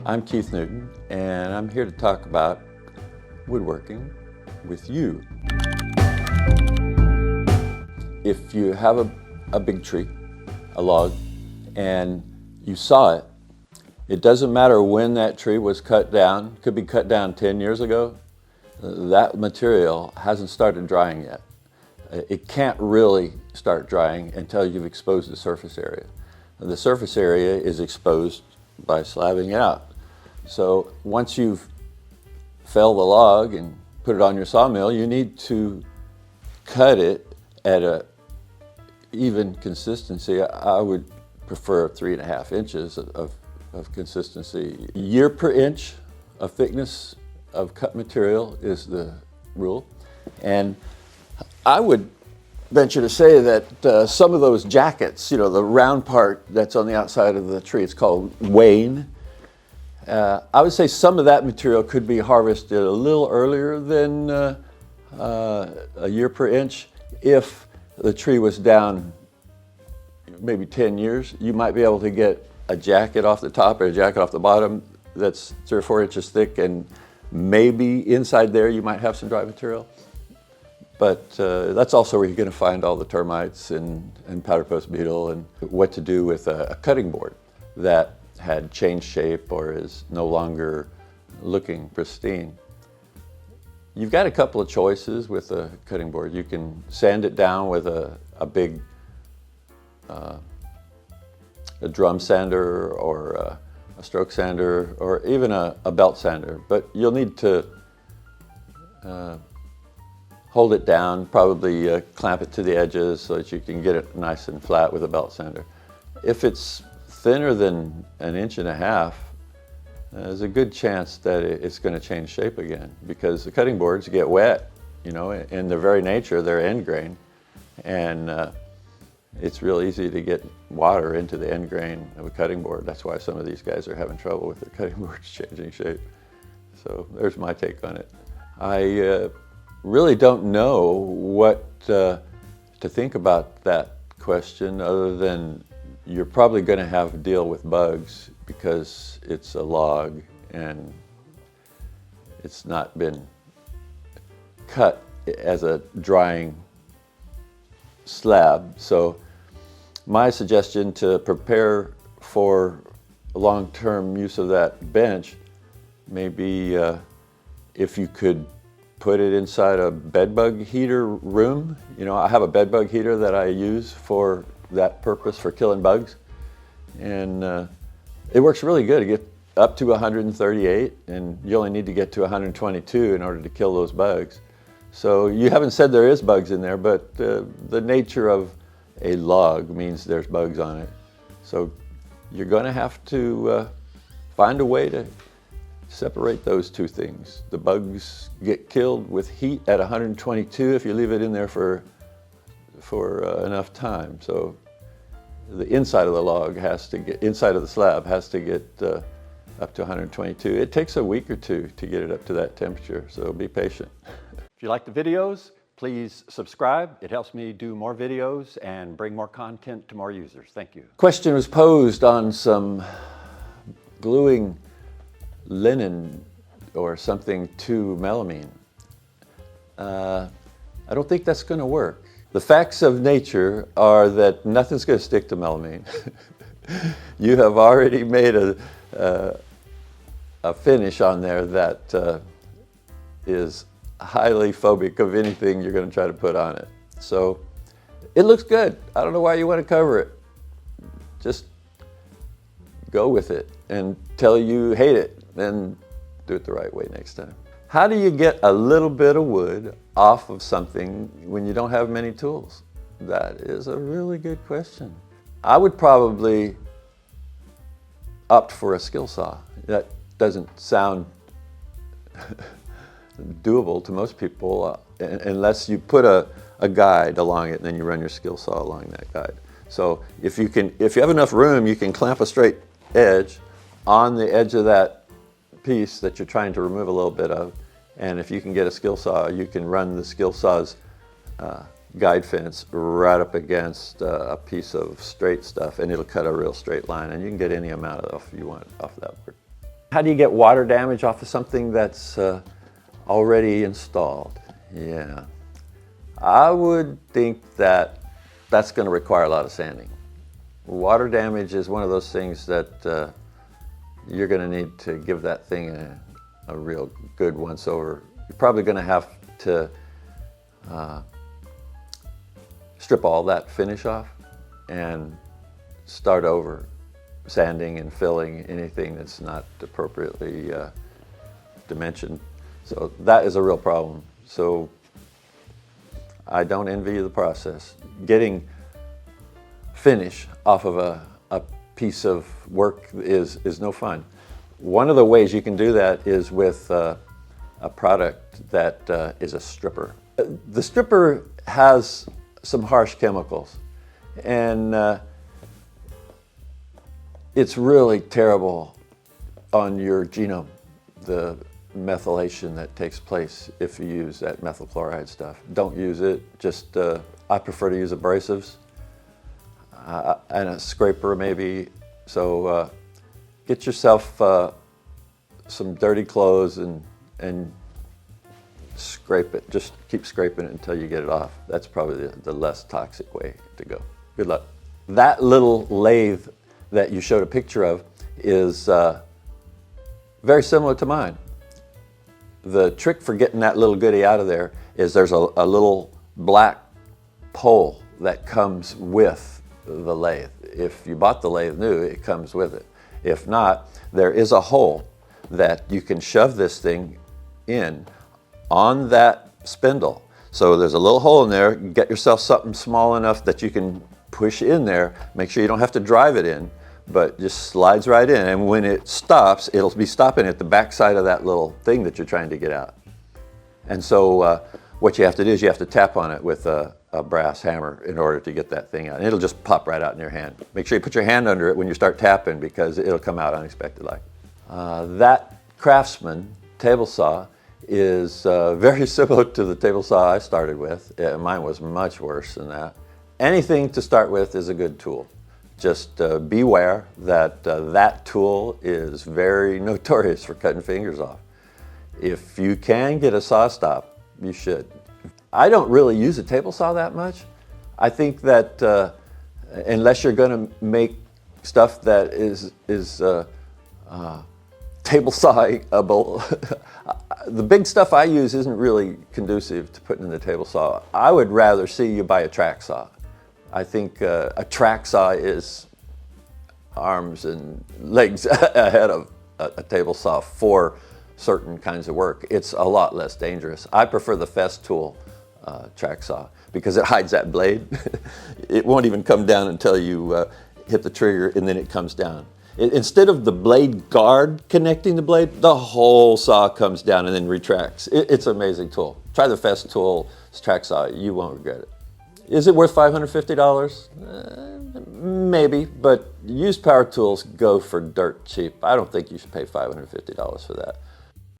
I'm Keith Newton, and I'm here to talk about woodworking with you. If you have a big tree, a log, and you saw it, it doesn't matter when that tree was cut down. It could be cut down 10 years ago. That material hasn't started drying yet. It can't really start drying until you've exposed the surface area. The surface area is exposed by slabbing it out. So once you've felled the log and put it on your sawmill, you need to cut it at a even consistency. I would prefer 3.5 inches of consistency. Year per inch of thickness of cut material is the rule. And I would venture to say that some of those jackets, you know, the round part that's on the outside of the tree, it's called wane. I would say some of that material could be harvested a little earlier than a year per inch. If the tree was down maybe 10 years, you might be able to get a jacket off the top or a jacket off the bottom that's 3 or 4 inches thick, and maybe inside there you might have some dry material. But that's also where you're going to find all the termites and powder post beetle, and what to do with a cutting board that had changed shape or is no longer looking pristine. You've got a couple of choices with a cutting board. You can sand it down with a big a drum sander or a stroke sander or even a belt sander, but you'll need to hold it down, probably clamp it to the edges so that you can get it nice and flat with a belt sander. If it's thinner than 1.5 inches, there's a good chance that it's going to change shape again, because the cutting boards get wet, you know, in their very nature, they're end grain, and it's real easy to get water into the end grain of a cutting board. That's why some of these guys are having trouble with their cutting boards changing shape. So there's my take on it. I really don't know what to think about that question, other than you're probably going to have to deal with bugs because it's a log and it's not been cut as a drying slab. So my suggestion to prepare for long-term use of that bench may be if you could put it inside a bedbug heater room. You know, I have a bedbug heater that I use for that purpose, for killing bugs, and it works really good. You get up to 138, and you only need to get to 122 in order to kill those bugs. So you haven't said there is bugs in there, but the nature of a log means there's bugs on it. So you're going to have to find a way to separate those two things. The bugs get killed with heat at 122 if you leave it in there for enough time. So the inside of the log has to get, inside of the slab has to get up to 122. It takes a week or two to get it up to that temperature, so be patient. If you like the videos, please subscribe. It helps me do more videos and bring more content to more users. Thank you. Question was posed on some gluing linen or something to melamine. I don't think that's going to work. The facts of nature are that nothing's going to stick to melamine. You have already made a finish on there that is highly phobic of anything you're going to try to put on it. So it looks good. I don't know why you want to cover it. Just go with it until you hate it, then do it the right way next time. How do you get a little bit of wood off of something when you don't have many tools? That is a really good question. I would probably opt for a skill saw. That doesn't sound doable to most people unless you put a guide along it and then you run your skill saw along that guide. So if you have enough room, you can clamp a straight edge on the edge of that piece that you're trying to remove a little bit of, and if you can get a skill saw, you can run the skill saw's guide fence right up against a piece of straight stuff, and it'll cut a real straight line, and you can get any amount of you want off that board. How do you get water damage off of something that's already installed? Yeah, I would think that that's going to require a lot of sanding. Water damage is one of those things that you're going to need to give that thing a real good once over. You're probably going to have to strip all that finish off and start over, sanding and filling anything that's not appropriately dimensioned. So that is a real problem. So I don't envy you the process. Getting finish off of a piece of work is no fun. One of the ways you can do that is with a product that is a stripper. The stripper has some harsh chemicals, and it's really terrible on your genome, the methylation that takes place if you use that methyl chloride stuff. Don't use it. Just I prefer to use abrasives and a scraper maybe. So get yourself some dirty clothes and scrape it. Just keep scraping it until you get it off. That's probably the less toxic way to go. Good luck. That little lathe that you showed a picture of is very similar to mine. The trick for getting that little goodie out of there is there's a little black pole that comes with the lathe. If you bought the lathe new, it comes with it. If not, there is a hole that you can shove this thing in on that spindle. So there's a little hole in there. Get yourself something small enough that you can push in there. Make sure you don't have to drive it in, but just slides right in. And when it stops, it'll be stopping at the back side of that little thing that you're trying to get out. And so what you have to do is you have to tap on it with a brass hammer in order to get that thing out. And it'll just pop right out in your hand. Make sure you put your hand under it when you start tapping, because it'll come out unexpectedly. That Craftsman table saw is very similar to the table saw I started with. Mine was much worse than that. Anything to start with is a good tool. Just beware that that tool is very notorious for cutting fingers off. If you can get a saw stop, you should. I don't really use a table saw that much. I think that unless you're going to make stuff that is table sawable, the big stuff I use isn't really conducive to putting in the table saw. I would rather see you buy a track saw. I think a track saw is arms and legs ahead of a table saw for certain kinds of work. It's a lot less dangerous. I prefer the Festool track saw because it hides that blade. It won't even come down until you hit the trigger, and then it comes down. Instead of the blade guard connecting the blade, the whole saw comes down and then retracts. It's an amazing tool. Try the Festool track saw. You won't regret it. Is it worth $550? Maybe, but used power tools go for dirt cheap. I don't think you should pay $550 for that.